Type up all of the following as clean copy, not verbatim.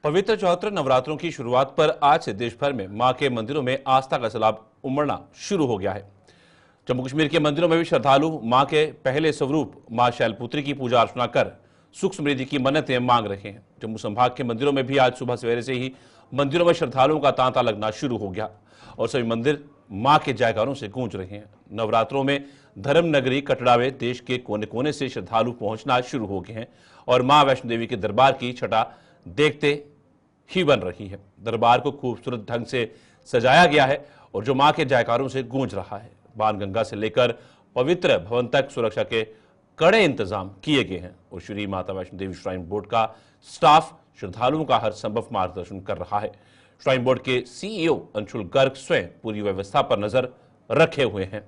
पवित्र चौहत्तर नवरात्रों की शुरुआत पर आज से देश भर में मां के मंदिरों में आस्था का सैलाब उमड़ना शुरू हो गया है। जम्मू कश्मीर के मंदिरों में भी श्रद्धालु मां के पहले स्वरूप मां शैलपुत्री की पूजा अर्चना कर सुख समृद्धि की मन्नतें मांग रहे हैं। जम्मू संभाग के मंदिरों में भी आज सुबह सवेरे से ही मंदिरों में श्रद्धालुओं का तांता लगना शुरू हो गया और सभी मंदिर मां के जयकारों से गूंज रहे हैं। नवरात्रों में धर्म नगरी कटरा में देश के कोने कोने से श्रद्धालु पहुंचना शुरू हो गए हैं और मां वैष्णो देवी के दरबार की छटा देखते ही बन रही है। दरबार को खूबसूरत ढंग से सजाया गया है और जो मां के जयकारों से गूंज रहा है। बाणगंगा से लेकर पवित्र भवन तक सुरक्षा के कड़े इंतजाम किए गए हैं और श्री माता वैष्णो देवी श्राइन बोर्ड का स्टाफ श्रद्धालुओं का हर संभव मार्गदर्शन कर रहा है। श्राइन बोर्ड के सीईओ अंशुल गर्ग स्वयं पूरी व्यवस्था पर नजर रखे हुए हैं।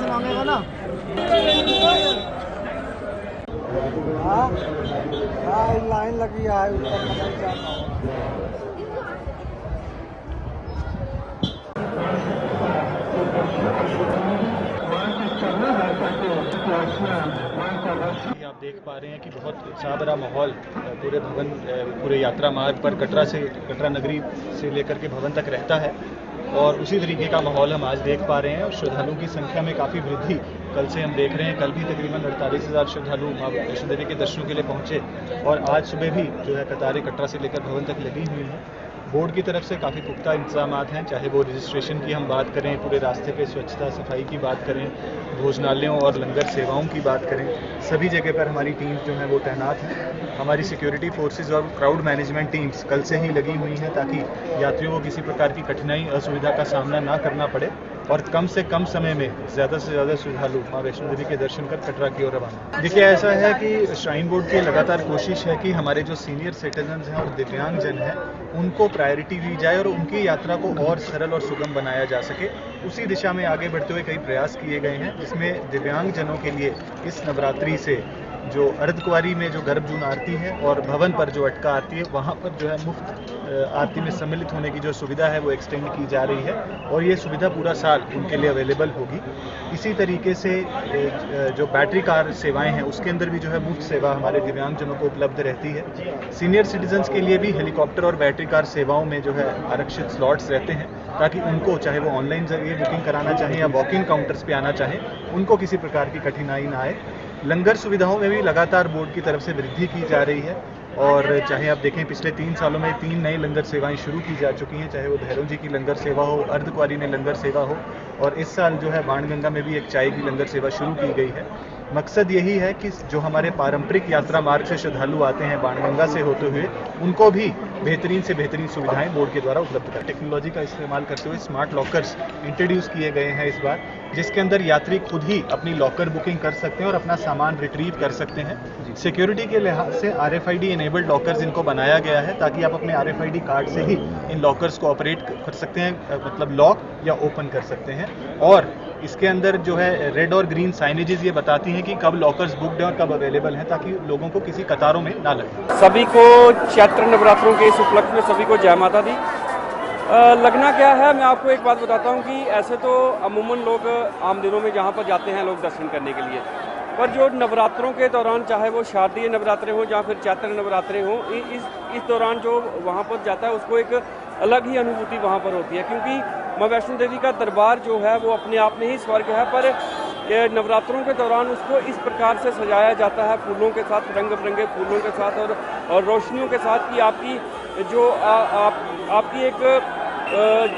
मांगेगा ना लाइन लगी है आप देख पा रहे हैं कि बहुत उत्साह भरा माहौल पूरे भवन पूरे यात्रा मार्ग पर कटरा नगरी से लेकर के भवन तक रहता है और उसी तरीके का माहौल हम आज देख पा रहे हैं और श्रद्धालुओं की संख्या में काफ़ी वृद्धि कल से हम देख रहे हैं। कल भी तकरीबन 48,000 श्रद्धालु मां वैष्णो देवी के दर्शनों के लिए पहुंचे और आज सुबह भी जो है कतारें कटरा से लेकर भवन तक लगी हुई हैं। बोर्ड की तरफ से काफ़ी पुख्ता इंतजाम हैं, चाहे वो रजिस्ट्रेशन की हम बात करें, पूरे रास्ते पे स्वच्छता सफाई की बात करें, भोजनालयों और लंगर सेवाओं की बात करें, सभी जगह पर हमारी टीम जो है वो तैनात हैं। हमारी सिक्योरिटी फोर्सेज और क्राउड मैनेजमेंट टीम्स कल से ही लगी हुई हैं ताकि यात्रियों को किसी प्रकार की कठिनाई असुविधा का सामना ना करना पड़े और कम से कम समय में ज़्यादा से ज़्यादा श्रद्धालु मां वैष्णो देवी के दर्शन कर कटरा की ओर रवाना। देखिए, ऐसा है कि श्राइन बोर्ड की लगातार कोशिश है कि हमारे जो सीनियर सिटीजन्स हैं और दिव्यांगजन हैं उनको प्रायोरिटी दी जाए और उनकी यात्रा को और सरल और सुगम बनाया जा सके। उसी दिशा में आगे बढ़ते हुए कई प्रयास किए गए हैं जिसमें दिव्यांगजनों के लिए इस नवरात्रि से जो अर्धकुंवारी में जो गर्भजून आरती है और भवन पर जो अटका आरती है वहाँ पर जो है मुफ्त आरती में सम्मिलित होने की जो सुविधा है वो एक्सटेंड की जा रही है और ये सुविधा पूरा साल उनके लिए अवेलेबल होगी। इसी तरीके से जो बैटरी कार सेवाएं हैं उसके अंदर भी जो है मुफ्त सेवा हमारे दिव्यांगजनों को उपलब्ध रहती है। सीनियर सिटीजन्स के लिए भी हेलीकॉप्टर और बैटरी कार सेवाओं में जो है आरक्षित स्लॉट्स रहते हैं ताकि उनको, चाहे वो ऑनलाइन जरिए बुकिंग कराना चाहें या वॉक इन काउंटर्स पे आना चाहें, उनको किसी प्रकार की कठिनाई ना आए। लंगर सुविधाओं में भी लगातार बोर्ड की तरफ से वृद्धि की जा रही है और चाहे आप देखें पिछले 3 सालों में 3 नई लंगर सेवाएं शुरू की जा चुकी हैं, चाहे वो भैरव जी की लंगर सेवा हो, अर्धकुंवारी में लंगर सेवा हो और इस साल जो है बाणगंगा में भी एक चाय की लंगर सेवा शुरू की गई है। मकसद यही है कि जो हमारे पारंपरिक यात्रा मार्ग से श्रद्धालु आते हैं बाणगंगा से होते हुए उनको भी बेहतरीन से बेहतरीन सुविधाएं बोर्ड के द्वारा उपलब्ध कर टेक्नोलॉजी का इस्तेमाल करते हुए स्मार्ट लॉकर्स इंट्रोड्यूस किए गए हैं इस बार, जिसके अंदर यात्री खुद ही अपनी लॉकर बुकिंग कर सकते हैं और अपना सामान रिट्रीव कर सकते हैं। सिक्योरिटी के लिहाज से RFID इनेबल्ड लॉकर्स इनको बनाया गया है ताकि आप अपने RFID कार्ड से ही इन लॉकर्स को ऑपरेट कर सकते हैं, मतलब लॉक या ओपन कर सकते हैं। और इसके अंदर जो है रेड और ग्रीन साइनेजेस ये बताती हैं कि कब लॉकर्स बुकड हैं और कब अवेलेबल हैं ताकि लोगों को किसी कतारों में ना लगे। सभी को चैत्र नवरात्रों के इस उपलक्ष्य में सभी को जय माता दी। लगना क्या है, मैं आपको एक बात बताता हूँ कि ऐसे तो अमूमन लोग आम दिनों में जहाँ पर जाते हैं लोग दर्शन करने के लिए, पर जो नवरात्रों के दौरान, चाहे वो शारदीय नवरात्रे हो या फिर चैत्र नवरात्रे हो, इस दौरान जो वहाँ पर जाता है उसको एक अलग ही अनुभूति वहाँ पर होती है क्योंकि मां वैष्णो देवी का दरबार जो है वो अपने आप में ही स्वर्ग है। पर नवरात्रों के दौरान उसको इस प्रकार से सजाया जाता है फूलों के साथ, रंग बिरंगे फूलों के साथ और रोशनियों के साथ कि आपकी जो आपकी एक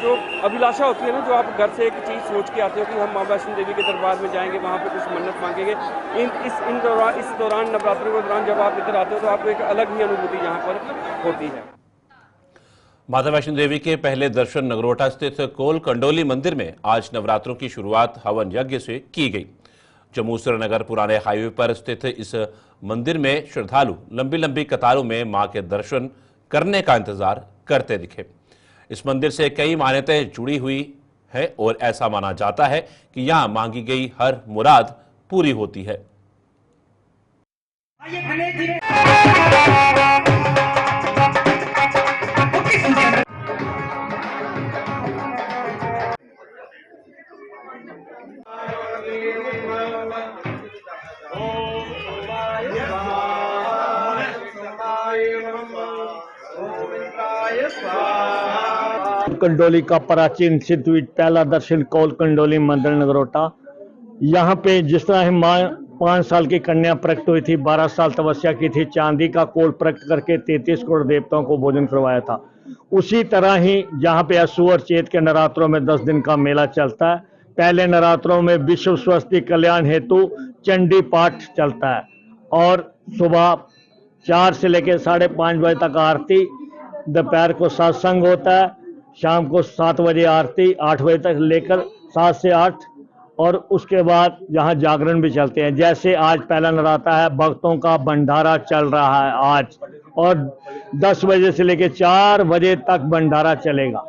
जो अभिलाषा होती है ना, जो आप घर से एक चीज़ सोच के आते हो कि हम मां वैष्णो देवी के दरबार में जाएंगे, वहाँ पे कुछ मन्नत मांगेंगे, इस दौरान नवरात्रों के दौरान जब आप इधर आते हो तो आपको एक अलग ही अनुभूति यहाँ पर होती है। माता वैष्णो देवी के पहले दर्शन नगरोटा स्थित कोल कंडोली मंदिर में आज नवरात्रों की शुरुआत हवन यज्ञ से की गई। जम्मू श्रीनगर पुराने हाईवे पर स्थित इस मंदिर में श्रद्धालु लंबी लंबी कतारों में मां के दर्शन करने का इंतजार करते दिखे। इस मंदिर से कई मान्यताएं जुड़ी हुई है और ऐसा माना जाता है कि यहां मांगी गई हर मुराद पूरी होती है। कंडोली का प्राचीन सिद्धपीठ पहला दर्शन कोल कंडोली मंदिर नगरोटा। यहाँ पे जिस तरह माँ 5 साल की कन्या प्रकट हुई थी, 12 साल तपस्या की थी, चांदी का कोल प्रकट करके 33 करोड़ देवताओं को भोजन करवाया था, उसी तरह ही यहाँ पे असु और चैत के नवरात्रों में 10 दिन का मेला चलता है। पहले नवरात्रों में विश्व स्वस्ति कल्याण हेतु चंडी पाठ चलता है और सुबह 4 से लेकर 5:30 बजे तक आरती, दोपहर को सत्संग होता है, शाम को 7 बजे आरती, 8 बजे तक लेकर 7 से 8, और उसके बाद यहाँ जागरण भी चलते हैं। जैसे आज पहला नवरात्र है, भक्तों का भंडारा चल रहा है आज, और 10 बजे से लेकर 4 बजे तक भंडारा चलेगा,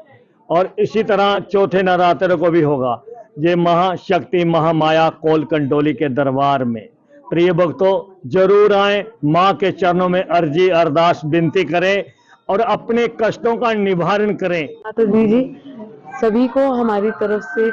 और इसी तरह चौथे नवरात्र को भी होगा। ये महाशक्ति महामाया कोल कंडोली के दरबार में प्रिय भक्तों जरूर आए, माँ के चरणों में अर्जी अरदास विनती करें और अपने कष्टों का निवारण करें। तो जी सभी को हमारी तरफ से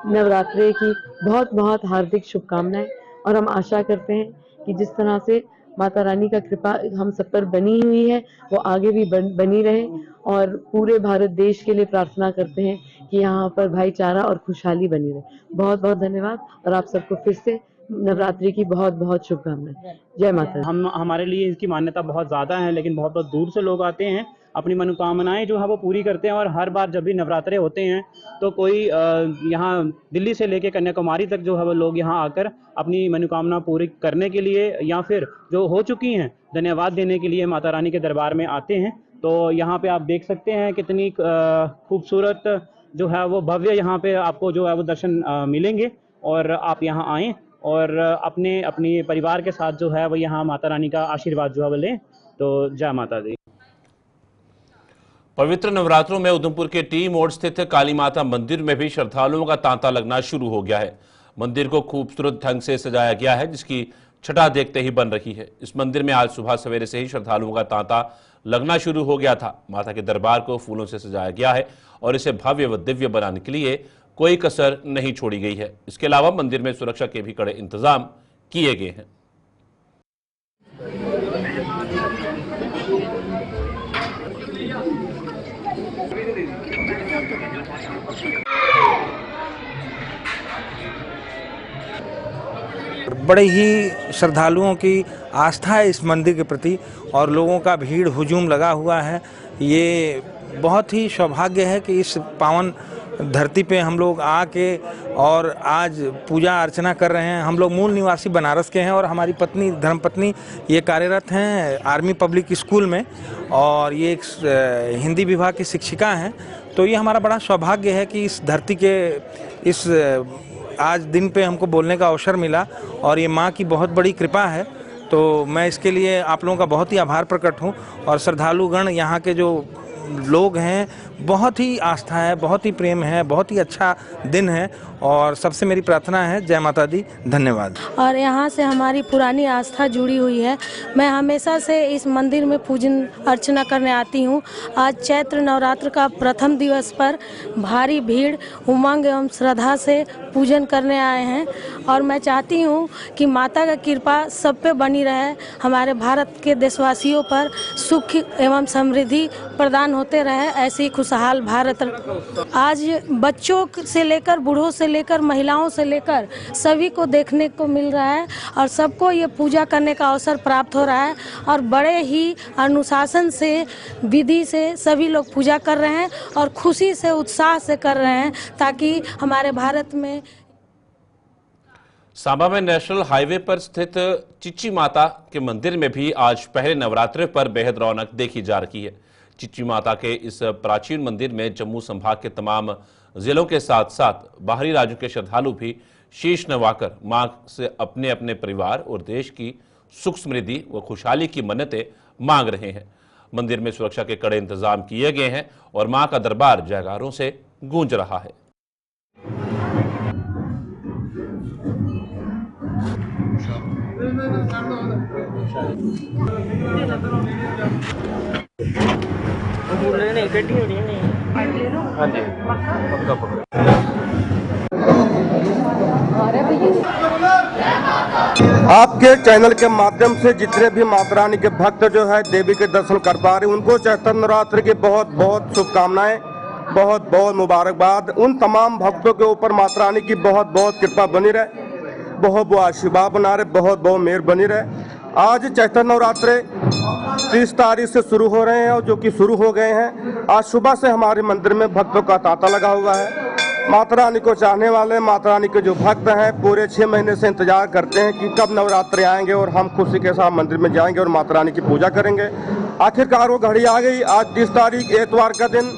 नवरात्रि की बहुत बहुत हार्दिक शुभकामनाएं, और हम आशा करते हैं कि जिस तरह से माता रानी का कृपा हम सब पर बनी हुई है वो आगे भी बनी रहे, और पूरे भारत देश के लिए प्रार्थना करते हैं कि यहाँ पर भाईचारा और खुशहाली बनी रहे। बहुत बहुत धन्यवाद, और आप सबको फिर से नवरात्रि की बहुत बहुत शुभकामनाएं। जय माता दी। हमारे लिए इसकी मान्यता बहुत ज़्यादा है, लेकिन बहुत बहुत दूर से लोग आते हैं, अपनी मनोकामनाएं जो है वो पूरी करते हैं, और हर बार जब भी नवरात्रे होते हैं तो कोई यहाँ दिल्ली से लेके कन्याकुमारी तक जो है वो लोग यहाँ आकर अपनी मनोकामना पूरी करने के लिए या फिर जो हो चुकी हैं धन्यवाद देने के लिए माता रानी के दरबार में आते हैं। तो यहाँ पे आप देख सकते हैं कितनी खूबसूरत जो है वो भव्य यहाँ पे आपको जो है वो दर्शन मिलेंगे, और आप यहाँ आएँ और अपने परिवार के साथ जो है वो यहाँ माता रानी का आशीर्वाद जो है वो लें। तो जय माता दी। पवित्र नवरात्रों में उधमपुर के टी मोड़ स्थित काली माता मंदिर में भी श्रद्धालुओं का तांता लगना शुरू हो गया है। मंदिर को खूबसूरत ढंग से सजाया गया है, जिसकी छटा देखते ही बन रही है। इस मंदिर में आज सुबह सवेरे से ही श्रद्धालुओं का तांता लगना शुरू हो गया था। माता के दरबार को फूलों से सजाया गया है और इसे भव्य व दिव्य बनाने के लिए कोई कसर नहीं छोड़ी गई है। इसके अलावा मंदिर में सुरक्षा के भी कड़े इंतजाम किए गए हैं। बड़े ही श्रद्धालुओं की आस्था है इस मंदिर के प्रति, और लोगों का भीड़ हुजूम लगा हुआ है। ये बहुत ही सौभाग्य है कि इस पावन धरती पे हम लोग आके और आज पूजा अर्चना कर रहे हैं। हम लोग मूल निवासी बनारस के हैं, और हमारी पत्नी धर्मपत्नी ये कार्यरत हैं आर्मी पब्लिक स्कूल में, और ये एक हिंदी विभाग की शिक्षिका हैं। तो ये हमारा बड़ा सौभाग्य है कि इस धरती के इस आज दिन पे हमको बोलने का अवसर मिला, और ये माँ की बहुत बड़ी कृपा है। तो मैं इसके लिए आप लोगों का बहुत ही आभार प्रकट हूँ, और श्रद्धालुगण यहाँ के जो लोग हैं बहुत ही आस्था है, बहुत ही प्रेम है, बहुत ही अच्छा दिन है, और सबसे मेरी प्रार्थना है जय माता दी। धन्यवाद। और यहाँ से हमारी पुरानी आस्था जुड़ी हुई है। मैं हमेशा से इस मंदिर में पूजन अर्चना करने आती हूँ। आज चैत्र नवरात्र का प्रथम दिवस पर भारी भीड़ उमंग एवं श्रद्धा से पूजन करने आए हैं, और मैं चाहती हूँ कि माता का कृपा सब पे बनी रहे, हमारे भारत के देशवासियों पर सुख एवं समृद्धि प्रदान होते रहे, ऐसे ही खुशहाल भारत। आज बच्चों से लेकर बूढ़ों से लेकर महिलाओं से लेकर सभी को देखने को मिल रहा है, और सबको ये पूजा करने का अवसर प्राप्त हो रहा है, और बड़े ही अनुशासन से विधि से सभी लोग पूजा कर रहे हैं और खुशी से उत्साह से कर रहे हैं, ताकि हमारे भारत में। सांबा में नेशनल हाईवे पर स्थित चिच्ची माता के मंदिर में भी आज पहले नवरात्रे पर बेहद रौनक देखी जा रही है। चिच्ची माता के इस प्राचीन मंदिर में जम्मू संभाग के तमाम जिलों के साथ साथ बाहरी राज्यों के श्रद्धालु भी शीश नवाकर मां से अपने अपने परिवार और देश की सुख समृद्धि व खुशहाली की मन्नतें मांग रहे हैं। मंदिर में सुरक्षा के कड़े इंतजाम किए गए हैं और मां का दरबार जयकारों से गूंज रहा है। हाँ जी, पक्का पक्का। आपके चैनल के माध्यम से जितने भी माता रानी के भक्त जो है देवी के दर्शन कर पा रहे हैं, उनको चैत्र नवरात्र की बहुत बहुत शुभकामनाएं, बहुत बहुत मुबारकबाद। उन तमाम भक्तों के ऊपर माता रानी की बहुत बहुत कृपा बनी रहे, बहुत बहुत आशीर्वाद बना रहे, बहुत बहुत मेहर बनी रहे। आज चैत्र नवरात्रे 30 तारीख से शुरू हो रहे हैं और जो कि शुरू हो गए हैं। आज सुबह से हमारे मंदिर में भक्तों का तांता लगा हुआ है। माता रानी को चाहने वाले, माता रानी के जो भक्त हैं, पूरे 6 महीने से इंतजार करते हैं कि कब नवरात्रि आएंगे और हम खुशी के साथ मंदिर में जाएंगे और माता रानी की पूजा करेंगे। आखिरकार वो घड़ी आ गई। आज 30 तारीख एतवार का दिन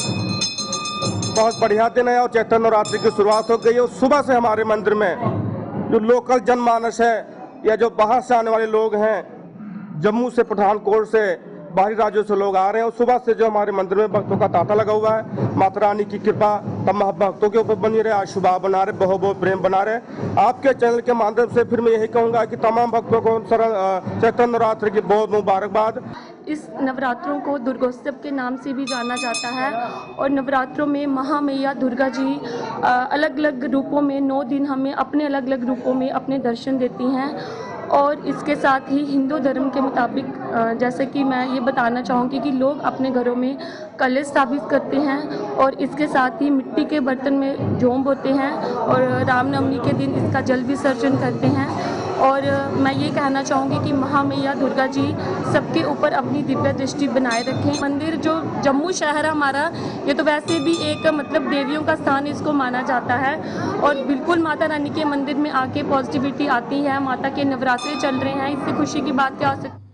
बहुत बढ़िया दिन है और चैत्र नवरात्रि की शुरुआत हो गई है। सुबह से हमारे मंदिर में जो लोकल जनमानस है या जो बाहर से आने वाले लोग हैं, जम्मू से, पठानकोट से, बाहरी राज्यों से लोग आ रहे हैं और सुबह से जो हमारे मंदिर में भक्तों का तांता लगा हुआ है। माता रानी की कृपा तमाम भक्तों के ऊपर बनी रहे, आशीर्वाद बना रहे, बहुत बहुत प्रेम बना रहे। आपके चैनल के माध्यम से फिर मैं यही कहूँगा कि तमाम भक्तों को चैत्र नवरात्र की बहुत मुबारकबाद। इस नवरात्रों को दुर्गोत्सव के नाम से भी जाना जाता है और नवरात्रों में महामैया दुर्गा जी अलग अलग रूपों में 9 दिन हमें अपने अलग अलग रूपों में अपने दर्शन देती हैं। और इसके साथ ही हिंदू धर्म के मुताबिक जैसे कि मैं ये बताना चाहूँगी कि लोग अपने घरों में कलश स्थापित करते हैं और इसके साथ ही मिट्टी के बर्तन में जोम बोते हैं और रामनवमी के दिन इसका जल विसर्जन करते हैं। और मैं ये कहना चाहूँगी कि महामैया दुर्गा जी सबके ऊपर अपनी दिव्य दृष्टि बनाए रखें। मंदिर जो जम्मू शहर है हमारा, ये तो वैसे भी एक मतलब देवियों का स्थान इसको माना जाता है और बिल्कुल माता रानी के मंदिर में आके पॉजिटिविटी आती है। माता के नवरात्रे चल रहे हैं, इससे खुशी की बात क्या हो सकती।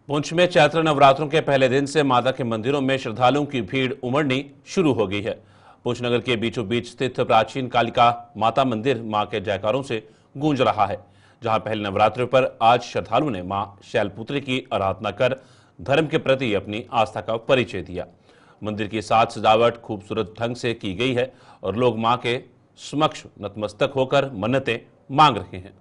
पुंछ में चैत्र नवरात्रों के पहले दिन से माता के मंदिरों में श्रद्धालुओं की भीड़ उमड़नी शुरू हो गई है। पुंछ नगर के बीचों बीच स्थित प्राचीन कालिका माता मंदिर मां के जयकारों से गूंज रहा है, जहां पहले नवरात्रि पर आज श्रद्धालुओं ने मां शैलपुत्री की आराधना कर धर्म के प्रति अपनी आस्था का परिचय दिया। मंदिर की साज सजावट खूबसूरत ढंग से की गई है और लोग मां के समक्ष नतमस्तक होकर मन्नतें मांग रहे हैं।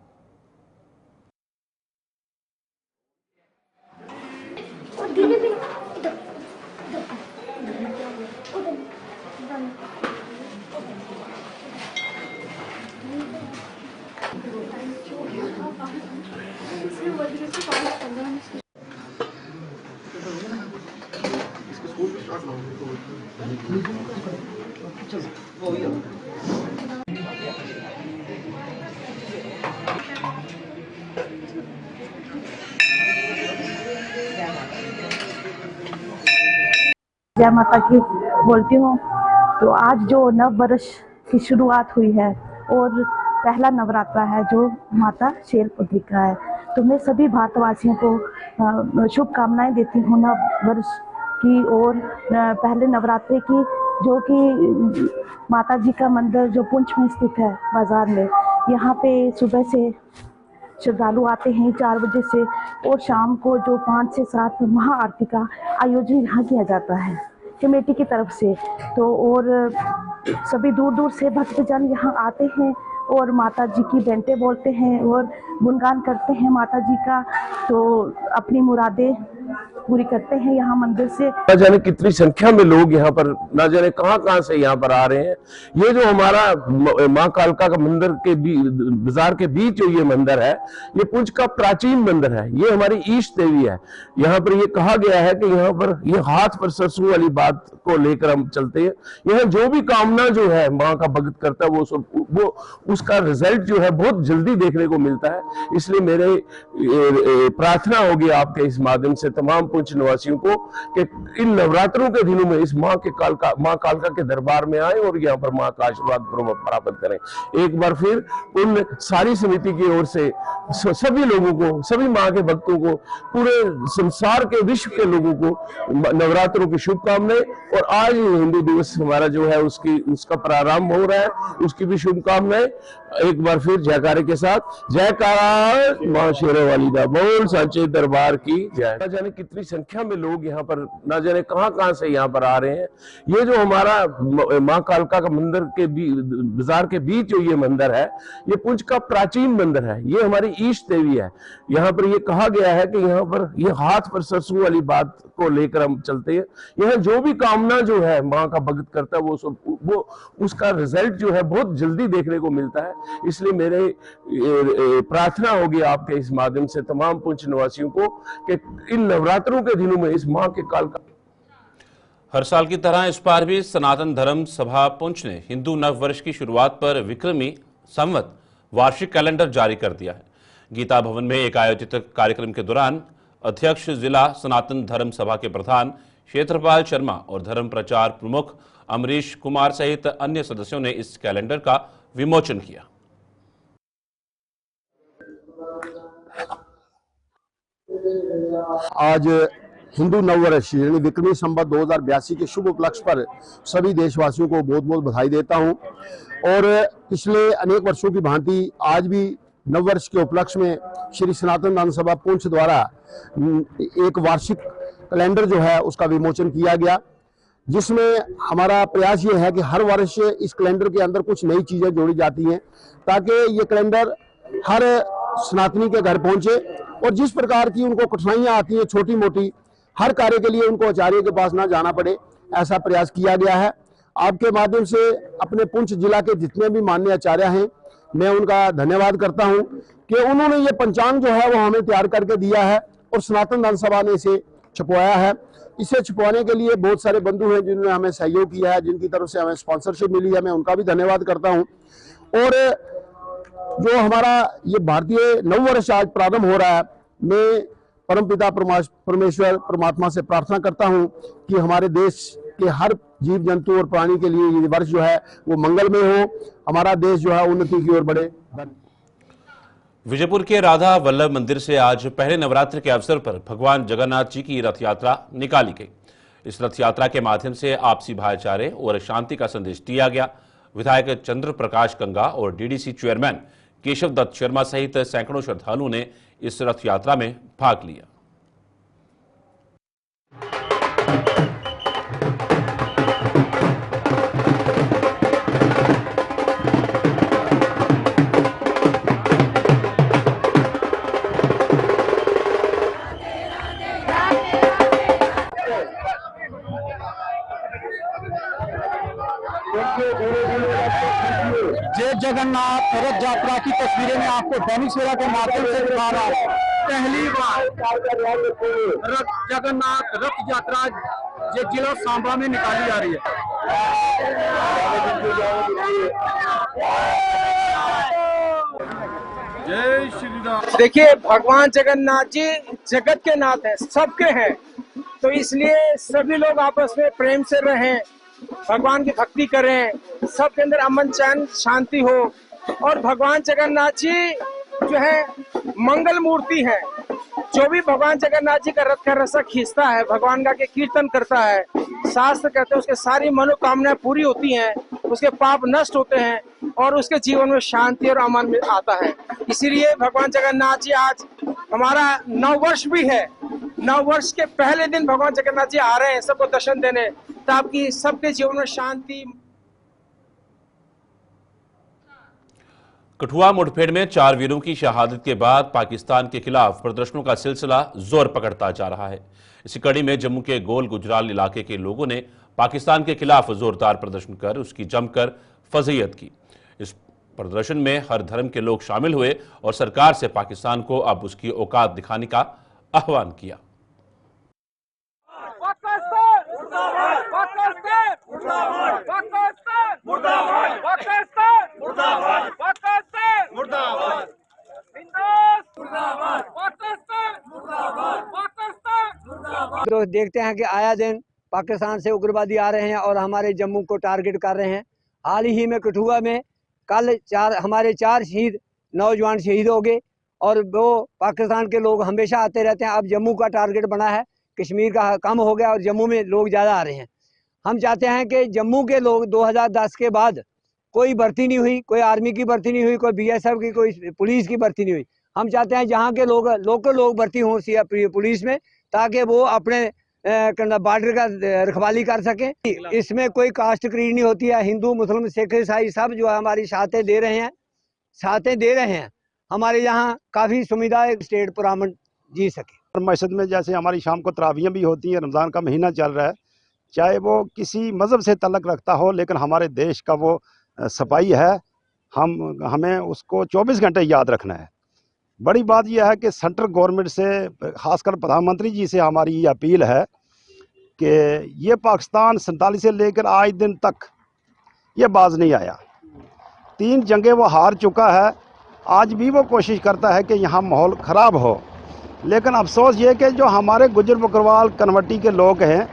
जय माता की बोलती हूँ। तो आज जो नव वर्ष की शुरुआत हुई है और पहला नवरात्रा है जो माता शैलपुत्री का है, तो मैं सभी भारतवासियों को शुभकामनाएं देती हूँ नव वर्ष की। और पहले नवरात्रे की जो कि माता जी का मंदिर जो पुंछ में स्थित है बाजार में, यहाँ पे सुबह से श्रद्धालु आते हैं 4 बजे से और शाम को जो 5 से 7 महाआरती का आयोजन यहाँ किया जाता है कमेटी की तरफ से। तो और सभी दूर दूर से भक्तजन यहाँ आते हैं और माता जी की बैंटें बोलते हैं और गुणगान करते हैं माता जी का, तो अपनी मुरादें पूरी करते हैं यहाँ मंदिर से। न जाने कितनी संख्या में लोग यहाँ पर, न जाने कहाँ से यहाँ पर आ रहे हैं। ये जो हमारा माँ कालका का मंदिर के बाजार के बीच जो ये मंदिर है, ये पुंछ का प्राचीन मंदिर है। ये हमारी इष्ट देवी है। यहाँ पर ये कहा गया है कि यहाँ पर ये हाथ पर सरसों वाली बात को लेकर हम चलते हैं। यहाँ जो भी कामना जो है माँ का भक्त करता है वो उसका रिजल्ट जो है बहुत जल्दी देखने को मिलता है। इसलिए मेरे प्रार्थना होगी आपके इस माध्यम से तमाम पुंछ निवासियों को कि इन नवरात्रों के दिनों में इस माँ कालका के दरबार में आए और यहाँ पर माँ का आशीर्वाद प्राप्त करें। एक बार फिर उन सारी समिति की ओर से सभी लोगों को, सभी माँ के भक्तों को, पूरे संसार के विश्व के लोगों को नवरात्रों की शुभकामनाएं। और आज हिंदू दिवस हमारा जो है उसका प्रारंभ हो रहा है, उसकी भी शुभकामनाएं। एक बार फिर जयकारे के साथ, जयकारा माँ शेरों वाली दा बोल। बोल सांचे दरबार की जय। न जाने कितनी संख्या में लोग यहाँ पर, न जाने कहाँ से यहाँ पर आ रहे हैं। ये जो हमारा माँ कालका का मंदिर के बाजार के बीच जो ये मंदिर है, ये पुंछ का प्राचीन मंदिर है। ये हमारी इष्ट देवी है। यहाँ पर ये कहा गया है कि यहाँ पर ये हाथ पर सरसों वाली बात को लेकर हम चलते हैं। यहाँ जो भी कामना जो है माँ का भक्त करता है वो उसका रिजल्ट जो है बहुत जल्दी देखने को मिलता है। इसलिए मेरे प्रार्थना होगी आपके इस माध्यम से तमाम पुंछ निवासियों को कि इन नवरात्रों के दिनों में इस माँ के काल का हर साल की तरह इस बार भी सनातन धर्म सभा पुंछ ने हिंदू नव वर्ष की शुरुआत पर विक्रमी संवत वार्षिक कैलेंडर जारी कर दिया है। गीता भवन में एक आयोजित कार्यक्रम के दौरान अध्यक्ष जिला सनातन धर्म सभा के प्रधान क्षेत्रपाल शर्मा और धर्म प्रचार प्रमुख अमरीश कुमार सहित अन्य सदस्यों ने इस कैलेंडर का विमोचन किया। आज हिंदू नववर्ष यानी विक्रमी संवत 2082 के शुभ उपलक्ष्य पर सभी देशवासियों को बहुत बहुत बधाई देता हूं। और पिछले अनेक वर्षों की भांति आज भी नववर्ष के उपलक्ष्य में श्री सनातन धर्म सभा पुंछ द्वारा एक वार्षिक कैलेंडर जो है उसका विमोचन किया गया, जिसमें हमारा प्रयास ये है कि हर वर्ष इस कैलेंडर के अंदर कुछ नई चीजें जोड़ी जाती हैं ताकि ये कैलेंडर हर सनातनी के घर पहुंचे और जिस प्रकार की उनको कठिनाइयां आती हैं छोटी मोटी, हर कार्य के लिए उनको आचार्य के पास ना जाना पड़े, ऐसा प्रयास किया गया है। आपके माध्यम से अपने पुंछ जिला के जितने भी माननीय आचार्य हैं मैं उनका धन्यवाद करता हूं कि उन्होंने ये पंचांग जो है वो हमें तैयार करके दिया है और सनातन धर्म सभा ने इसे छपवाया है। इसे छपवाने के लिए बहुत सारे बंधु हैं जिन्होंने हमें सहयोग किया है, जिनकी तरफ से हमें स्पॉन्सरशिप मिली है, मैं उनका भी धन्यवाद करता हूं। और जो हमारा ये भारतीय नववर्ष आज प्रारंभ हो रहा है, मैं परमपिता परमेश्वर परमात्मा से प्रार्थना करता हूं कि हमारे देश के हर जीव जंतु और प्राणी के लिए ये वर्ष जो है वो मंगलमय हो, हमारा देश जो है उन्नति की ओर बढ़े। विजयपुर के राधा वल्लभ मंदिर से आज पहले नवरात्र के अवसर पर भगवान जगन्नाथ जी की रथ यात्रा निकाली गई। इस रथ यात्रा के माध्यम से आपसी भाईचारे और शांति का संदेश दिया गया। विधायक चंद्र प्रकाश गंगा और डीडीसी चेयरमैन केशव दत्त शर्मा सहित सैकड़ों श्रद्धालुओं ने इस रथ यात्रा में भाग लिया। जय जगन्नाथ रथ यात्रा की तस्वीरें मैं आपको दैनिक सवेरा के माध्यम से दिखा रहा हूँ। पहली बार जगन्नाथ रथ यात्रा जिला सांबा में निकाली जा रही है। जय श्री राम। देखिए, भगवान जगन्नाथ जी जगत के नाथ हैं, सबके हैं, तो इसलिए सभी लोग आपस में प्रेम से रहें, भगवान की भक्ति करें, सबके अंदर अमन चैन शांति हो। और भगवान जगन्नाथ जी जो है मंगल मूर्ति है। जो भी भगवान जगन्नाथ जी का रथ का रस्सा खींचता है, भगवान का के कीर्तन करता है, शास्त्र कहते हैं उसके सारी मनोकामनाएं पूरी होती हैं, उसके पाप नष्ट होते हैं और उसके जीवन में शांति और अमन आता है। इसीलिए भगवान जगन्नाथ जी आज हमारा नववर्ष भी है। नववर्ष के पहले दिन भगवान जगन्नाथ जी आ रहे हैं सबको दर्शन देने, ताकि सबके जीवन में शांति। कठुआ मुठभेड़ में 4 वीरों की शहादत के बाद पाकिस्तान के खिलाफ प्रदर्शनों का सिलसिला जोर पकड़ता जा रहा है। इसी कड़ी में जम्मू के गोल गुजराल इलाके के लोगों ने पाकिस्तान के खिलाफ जोरदार प्रदर्शन कर उसकी जमकर फजीहत की। इस प्रदर्शन में हर धर्म के लोग शामिल हुए और सरकार से पाकिस्तान को अब उसकी औकात दिखाने का आह्वान किया। तो देखते हैं कि आया दिन पाकिस्तान से उग्रवादी आ रहे हैं और हमारे जम्मू को टारगेट कर रहे हैं। हाल ही में कठुआ में कल हमारे 4 शहीद नौजवान शहीद हो गए और वो पाकिस्तान के लोग हमेशा आते रहते हैं। अब जम्मू का टारगेट बना है, कश्मीर का कम हो गया और जम्मू में लोग ज़्यादा आ रहे हैं। हम चाहते हैं कि जम्मू के लोग 2010 के बाद कोई भर्ती नहीं हुई, कोई आर्मी की भर्ती नहीं हुई, कोई BSF की, कोई पुलिस की भर्ती नहीं हुई। हम चाहते हैं जहाँ के लोग लोकल लोग भर्ती हों पुलिस में, ताकि वो अपने बॉर्डर का रखवाली कर सकें। इसमें कोई कास्ट क्रीड नहीं होती है, हिंदू मुस्लिम सिख ईसाई सब जो है हमारी साथें दे रहे हैं। हमारे यहाँ काफ़ी सुविधा स्टेट पुरामन जी सके। मस्जिद में जैसे हमारी शाम को तरावियाँ भी होती हैं, रमज़ान का महीना चल रहा है, चाहे वो किसी मज़हब से तल्लक रखता हो, लेकिन हमारे देश का वो सफाई है, हमें उसको 24 घंटे याद रखना है। बड़ी बात यह है कि सेंट्रल गवर्नमेंट से, खासकर प्रधानमंत्री जी से हमारी ये अपील है कि ये पाकिस्तान 47 से लेकर आज दिन तक ये बाज नहीं आया। 3 जंगें वो हार चुका है, आज भी वो कोशिश करता है कि यहाँ माहौल ख़राब हो। लेकिन अफसोस ये कि जो हमारे गुजर बकरवाल कन्वर्टी के लोग हैं,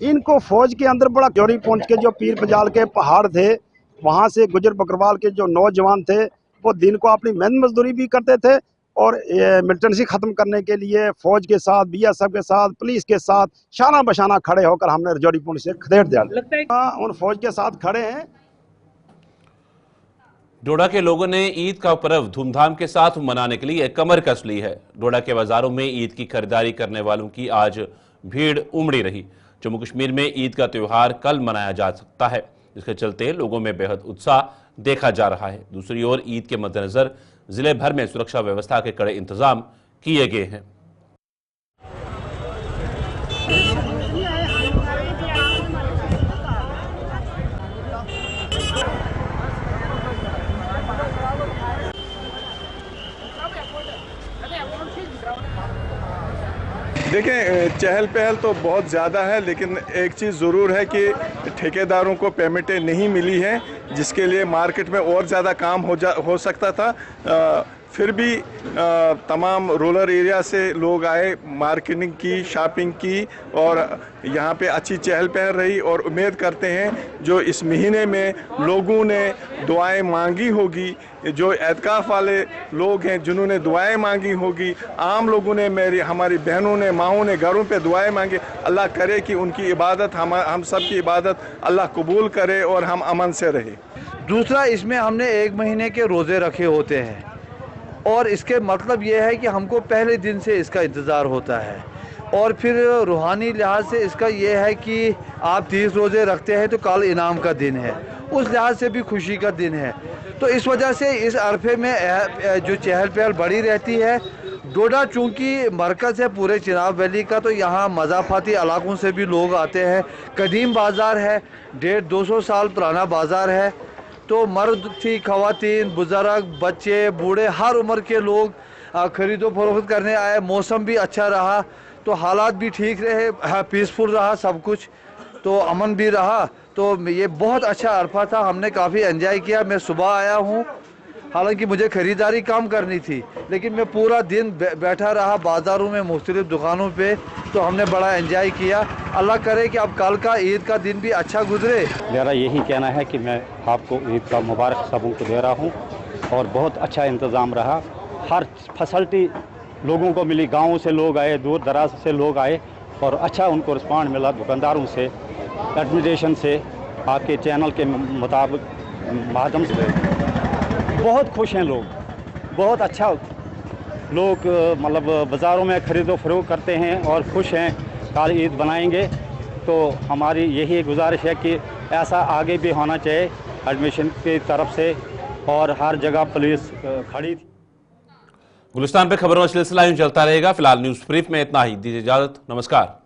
इनको फ़ौज के अंदर बड़ा चोरी पहुँच के जो पीर पजाल के पहाड़ थे, वहाँ से गुजर बकरवाल के जो नौजवान थे वो दिन को अपनी मेहनत मजदूरी भी करते थे और मिलिटेंसी ख़त्म करने के लिए फ़ौज के साथ, BSF के साथ, पुलिस के साथ शाना बशाना खड़े होकर हमने रजौरी पुंछ से खदेड़ दिया। उन फौज के साथ खड़े हैं। डोडा के लोगों ने ईद का पर्व धूमधाम के साथ मनाने के लिए कमर कस ली है। डोडा के बाजारों में ईद की खरीदारी करने वालों की आज भीड़ उमड़ी रही। जम्मू कश्मीर में ईद का त्यौहार कल मनाया जा सकता है, जिसके चलते लोगों में बेहद उत्साह देखा जा रहा है। दूसरी ओर ईद के मद्देनजर जिले भर में सुरक्षा व्यवस्था के कड़े इंतजाम किए गए हैं। देखें, चहल पहल तो बहुत ज़्यादा है, लेकिन एक चीज़ ज़रूर है कि ठेकेदारों को पेमेंटें नहीं मिली हैं, जिसके लिए मार्केट में और ज़्यादा काम हो सकता था। फिर भी तमाम रूरल एरिया से लोग आए, मार्केटिंग की, शॉपिंग की और यहाँ पे अच्छी चहल पहल रही। और उम्मीद करते हैं जो इस महीने में लोगों ने दुआएं मांगी होगी, जो एतकाफ़ वाले लोग हैं जिन्होंने दुआएं मांगी होगी, आम लोगों ने, हमारी बहनों ने, माओं ने घरों पे दुआएं मांगी, अल्लाह करे कि उनकी इबादत, हम सब की इबादत अल्लाह कबूल करे और हम अमन से रहे। दूसरा, इसमें हमने 1 महीने के रोज़े रखे होते हैं और इसके मतलब ये है कि हमको पहले दिन से इसका इंतज़ार होता है। और फिर रूहानी लिहाज से इसका ये है कि आप 30 रोज़े रखते हैं तो कल इनाम का दिन है, उस लिहाज से भी खुशी का दिन है। तो इस वजह से इस अरफे में जो चहल पहल बढ़ी रहती है। डोडा चूँकि मरकज़ है पूरे चिनाब वैली का, तो यहाँ मज़ाफ़ाती इलाकों से भी लोग आते हैं। कदीम बाज़ार है, 150-200 साल पुराना बाज़ार है। तो मर्द थी, ख़वातीन, बुज़ुर्ग, बच्चे, बूढ़े, हर उम्र के लोग ख़रीदो फरोख्त करने आए। मौसम भी अच्छा रहा, तो हालात भी ठीक रहे, पीसफुल रहा सब कुछ, तो अमन भी रहा। तो ये बहुत अच्छा अरफा था, हमने काफ़ी एंजॉय किया। मैं सुबह आया हूँ, हालांकि मुझे ख़रीदारी कम करनी थी, लेकिन मैं पूरा दिन बैठा रहा बाज़ारों में, मुख्तलिफ़ दुकानों पे, तो हमने बड़ा एंजॉय किया। अल्लाह करे कि अब कल का ईद का दिन भी अच्छा गुजरे। मेरा यही कहना है कि मैं आपको ईद का मुबारक सबों को दे रहा हूँ और बहुत अच्छा इंतज़ाम रहा। हर फैसिलिटी लोगों को मिली, गाँवों से लोग आए, दूर दराज से लोग आए और अच्छा उनको रिस्पॉन्ड मिला। दुकानदारों से, एडमिनिस्ट्रेशन से, आपके चैनल के मुताबिक माध्यम से बहुत खुश हैं लोग, बहुत अच्छा लोग मतलब बाज़ारों में ख़रीदो फरोख्त करते हैं और खुश हैं। कल ईद बनाएंगे, तो हमारी यही गुजारिश है कि ऐसा आगे भी होना चाहिए एडमिशन की तरफ से और हर जगह पुलिस खड़ी थी। गुलिस्तान पे खबरों का सिलसिला यूं चलता रहेगा। फिलहाल न्यूज़ ब्रीफ में इतना ही, दीजिए इजाज़त, नमस्कार।